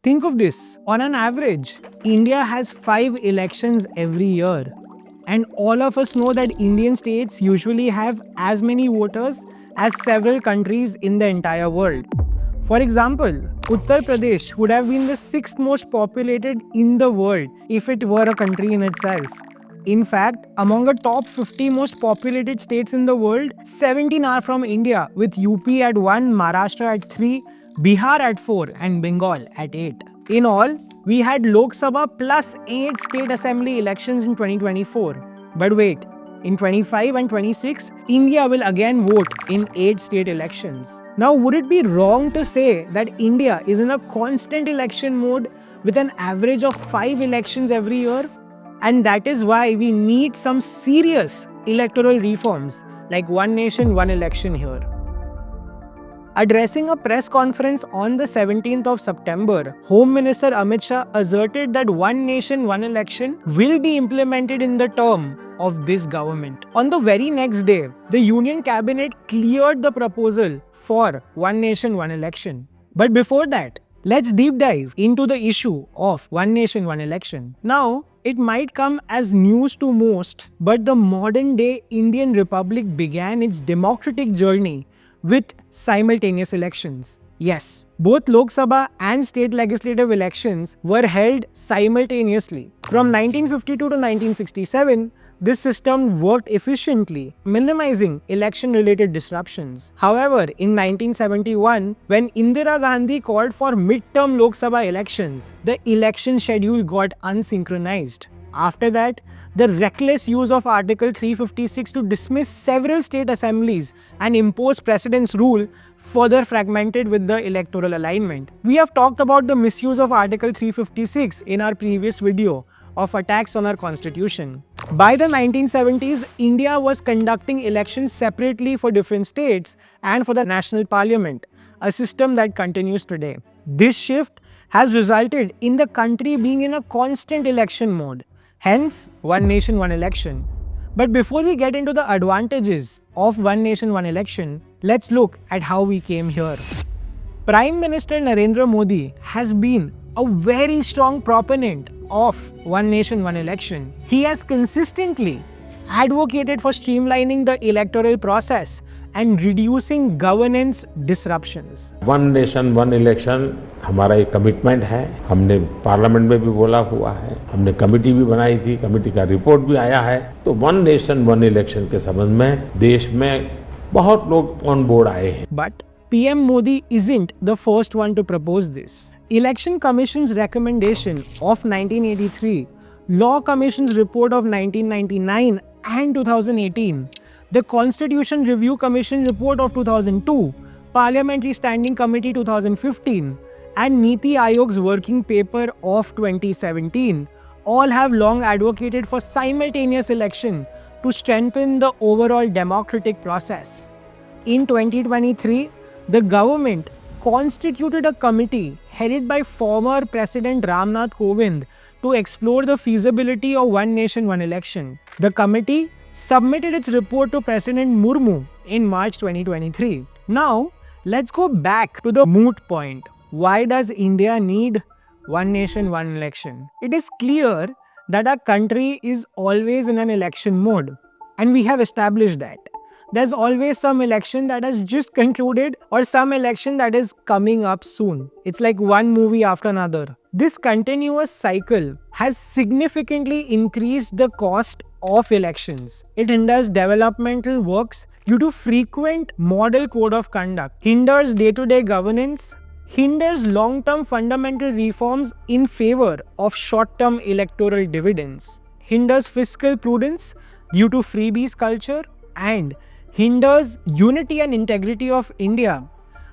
Think of this. On an average, India has 5 elections every year. And all of us know that Indian states usually have as many voters as several countries in the entire world. For example, Uttar Pradesh would have been the 6th most populated in the world if it were a country in itself. In fact, among the top 50 most populated states in the world, 17 are from India, with UP at 1, Maharashtra at 3, Bihar at 4, and Bengal at 8. In all, we had Lok Sabha plus 8 state assembly elections in 2024. But wait, in 25 and 26, India will again vote in 8 state elections. Now, would it be wrong to say that India is in a constant election mode with an average of 5 elections every year? And that is why we need some serious electoral reforms like one nation, one election here. Addressing a press conference on the 17th of September, Home Minister Amit Shah asserted that one nation, one election will be implemented in the term of this government. On the very next day, the Union Cabinet cleared the proposal for one nation, one election. But before that, let's deep dive into the issue of one nation, one election. Now, it might come as news to most, but the modern day Indian Republic began its democratic journey with simultaneous elections. Yes, both Lok Sabha and state legislative elections were held simultaneously. From 1952 to 1967, this system worked efficiently, minimizing election-related disruptions. However, in 1971, when Indira Gandhi called for mid-term Lok Sabha elections, the election schedule got unsynchronized. After that, the reckless use of Article 356 to dismiss several state assemblies and impose precedence rule further fragmented with the electoral alignment. We have talked about the misuse of Article 356 in our previous video of attacks on our constitution. By the 1970s, India was conducting elections separately for different states and for the national parliament, a system that continues today. This shift has resulted in the country being in a constant election mode. Hence, one nation, one election. But before we get into the advantages of one nation, one election, let's look at how we came here. Prime Minister Narendra Modi has been a very strong proponent of one nation, one election. He has consistently advocated for streamlining the electoral process and reducing governance disruptions. One nation one election हमारा एक commitment है। हमने parliament में भी बोला हुआ है, हमने कमेटी भी बनाई थी, कमेटी का रिपोर्ट भी आया है। तो वन नेशन वन इलेक्शन के संबंध में देश में बहुत लोग ऑन बोर्ड आए हैं। But PM Modi isn't the first one to propose this. Election Commission's recommendation of 1983, Law Commission's report of 1999 and 2018, the Constitution Review Commission report of 2002, Parliamentary Standing Committee 2015, and Niti Aayog's working paper of 2017 all have long advocated for simultaneous election to strengthen the overall democratic process. In 2023, the government constituted a committee headed by former President Ramnath Kovind to explore the feasibility of one nation, one election. The committee submitted its report to President Murmu in March 2023. Now, let's go back to the moot point. Why does India need one nation, one election? It is clear that our country is always in an election mode, and we have established that. There's always some election that has just concluded or some election that is coming up soon. It's like one movie after another. This continuous cycle has significantly increased the cost of elections. It hinders developmental works due to frequent model code of conduct, hinders day-to-day governance, hinders long-term fundamental reforms in favor of short-term electoral dividends, hinders fiscal prudence due to freebies culture, and hinders unity and integrity of India,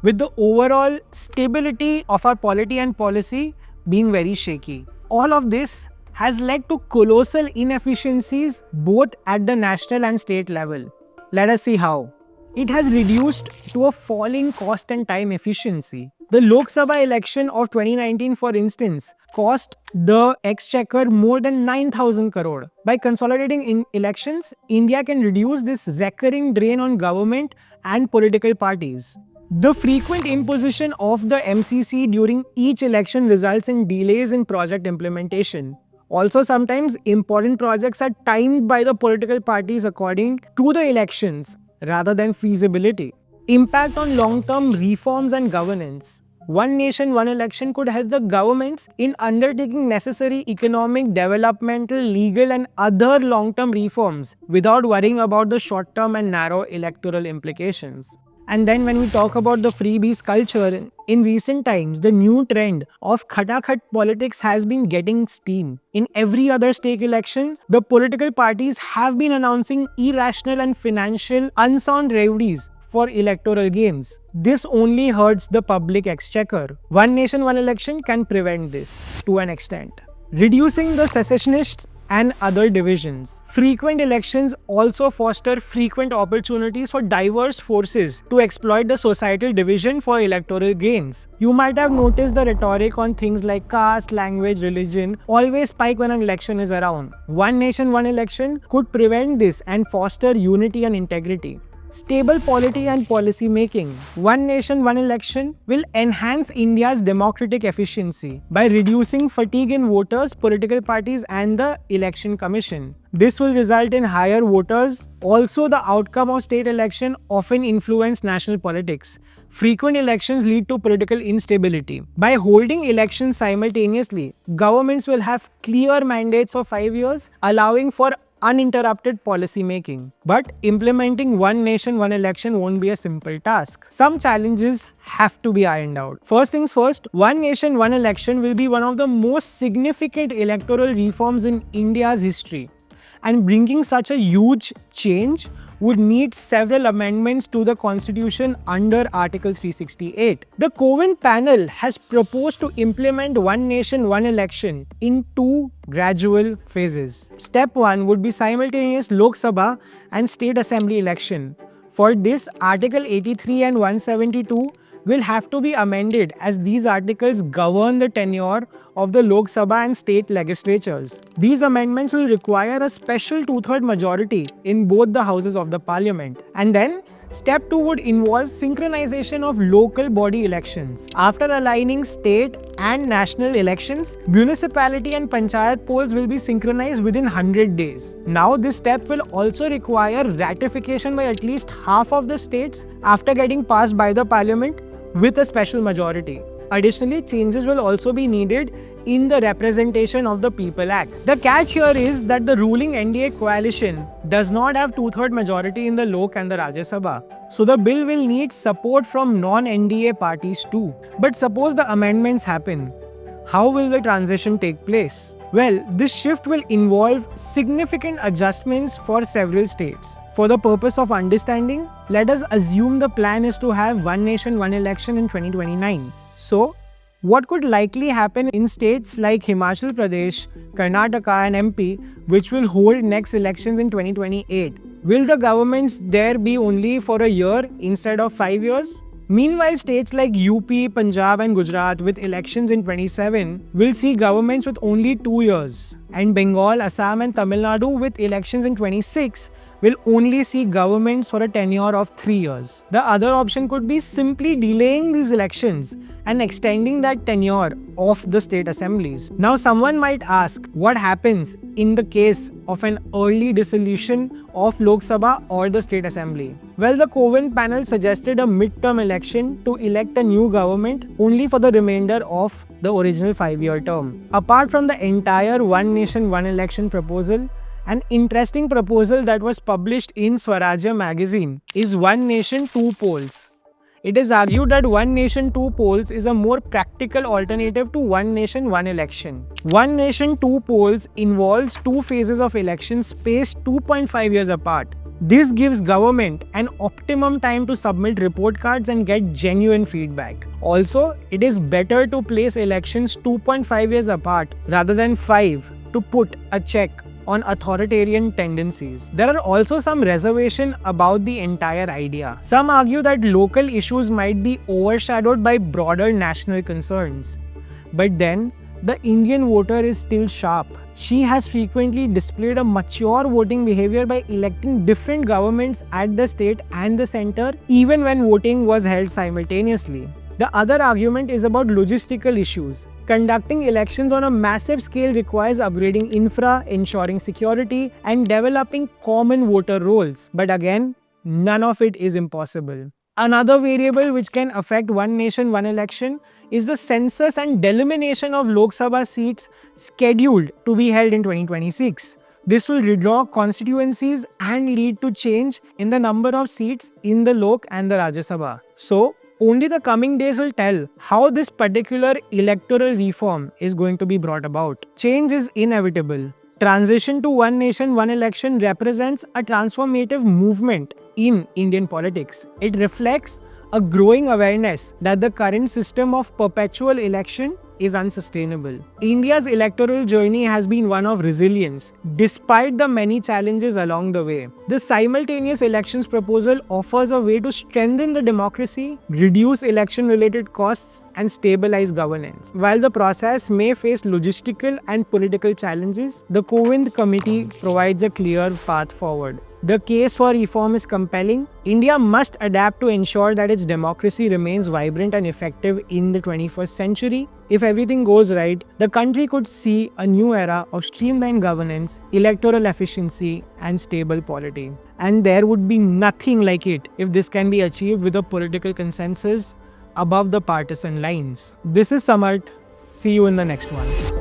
with the overall stability of our polity and policy being very shaky. All of this has led to colossal inefficiencies both at the national and state level. Let us see how. It has reduced to a falling cost and time efficiency. The Lok Sabha election of 2019, for instance, cost the exchequer more than 9,000 crore. By consolidating in elections, India can reduce this recurring drain on government and political parties. The frequent imposition of the MCC during each election results in delays in project implementation. Also, sometimes important projects are timed by the political parties according to the elections rather than feasibility. Impact on long-term reforms and governance. One nation, one election could help the governments in undertaking necessary economic, developmental, legal and other long-term reforms without worrying about the short-term and narrow electoral implications. And then when we talk about the freebies culture, in recent times, the new trend of khatakhat politics has been getting steam. In every other state election, the political parties have been announcing irrational and financial unsound revenues for electoral gains. This only hurts the public exchequer. One nation, one election can prevent this to an extent. Reducing the secessionists and other divisions. Frequent elections also foster frequent opportunities for diverse forces to exploit the societal division for electoral gains. You might have noticed the rhetoric on things like caste, language, religion always spike when an election is around. One nation, one election could prevent this and foster unity and integrity. Stable polity and policy making. One nation, one election will enhance India's democratic efficiency by reducing fatigue in voters, political parties and the election commission. This will result in higher voters. Also, the outcome of state election often influence national politics. Frequent elections lead to political instability. By holding elections simultaneously, governments will have clear mandates for 5 years, allowing for uninterrupted policy making. But implementing one nation, one election won't be a simple task. Some challenges have to be ironed out. First things first, one nation, one election will be one of the most significant electoral reforms in India's history. And bringing such a huge change would need several amendments to the constitution under Article 368. The Kovind panel has proposed to implement one nation, one election in 2 gradual phases. Step 1 would be simultaneous Lok Sabha and State Assembly election. For this, Article 83 and 172 will have to be amended as these articles govern the tenure of the Lok Sabha and state legislatures. These amendments will require a special 2/3 majority in both the houses of the parliament. And then Step 2 would involve synchronization of local body elections. After aligning state and national elections, municipality and panchayat polls will be synchronized within 100 days. Now this step will also require ratification by at least half of the states after getting passed by the parliament with a special majority. Additionally, changes will also be needed in the Representation of the People Act. The catch here is that the ruling NDA coalition does not have 2/3 majority in the Lok and the Rajya Sabha. So the bill will need support from non-NDA parties too. But suppose the amendments happen, how will the transition take place? Well, this shift will involve significant adjustments for several states. For the purpose of understanding, let us assume the plan is to have one nation, one election in 2029. So, what could likely happen in states like Himachal Pradesh, Karnataka and MP, which will hold next elections in 2028? Will the governments there be only for a year instead of 5 years? Meanwhile, states like UP, Punjab and Gujarat with elections in 27 will see governments with only 2 years. And Bengal, Assam and Tamil Nadu with elections in 26 will only see governments for a tenure of 3 years. The other option could be simply delaying these elections and extending that tenure of the state assemblies. Now someone might ask, what happens in the case of an early dissolution of Lok Sabha or the state assembly? Well, the Kovind panel suggested a midterm election to elect a new government only for the remainder of the original 5-year term. Apart from the entire one nation, one election proposal, an interesting proposal that was published in Swarajya magazine is One Nation, Two Polls. It is argued that One Nation, Two Polls is a more practical alternative to One Nation, One Election. One Nation, Two Polls involves 2 phases of elections spaced 2.5 years apart. This gives government an optimum time to submit report cards and get genuine feedback. Also, it is better to place elections 2.5 years apart rather than 5 to put a check on authoritarian tendencies. There are also some reservations about the entire idea. Some argue that local issues might be overshadowed by broader national concerns. But then, the Indian voter is still sharp. She has frequently displayed a mature voting behavior by electing different governments at the state and the center, even when voting was held simultaneously. The other argument is about logistical issues. Conducting elections on a massive scale requires upgrading infra, ensuring security, and developing common voter rolls. But again, none of it is impossible. Another variable which can affect one nation, one election is the census and delimitation of Lok Sabha seats scheduled to be held in 2026. This will redraw constituencies and lead to change in the number of seats in the Lok and the Rajya Sabha. So, only the coming days will tell how this particular electoral reform is going to be brought about. Change is inevitable. Transition to one nation, one election represents a transformative movement in Indian politics. It reflects a growing awareness that the current system of perpetual election is unsustainable. India's electoral journey has been one of resilience, despite the many challenges along the way. The simultaneous elections proposal offers a way to strengthen the democracy, reduce election-related costs, and stabilize governance. While the process may face logistical and political challenges, the Kovind Committee provides a clear path forward. The case for reform is compelling. India must adapt to ensure that its democracy remains vibrant and effective in the 21st century. If everything goes right, the country could see a new era of streamlined governance, electoral efficiency, and stable polity. And there would be nothing like it if this can be achieved with a political consensus above the partisan lines. This is Samarth. See you in the next one.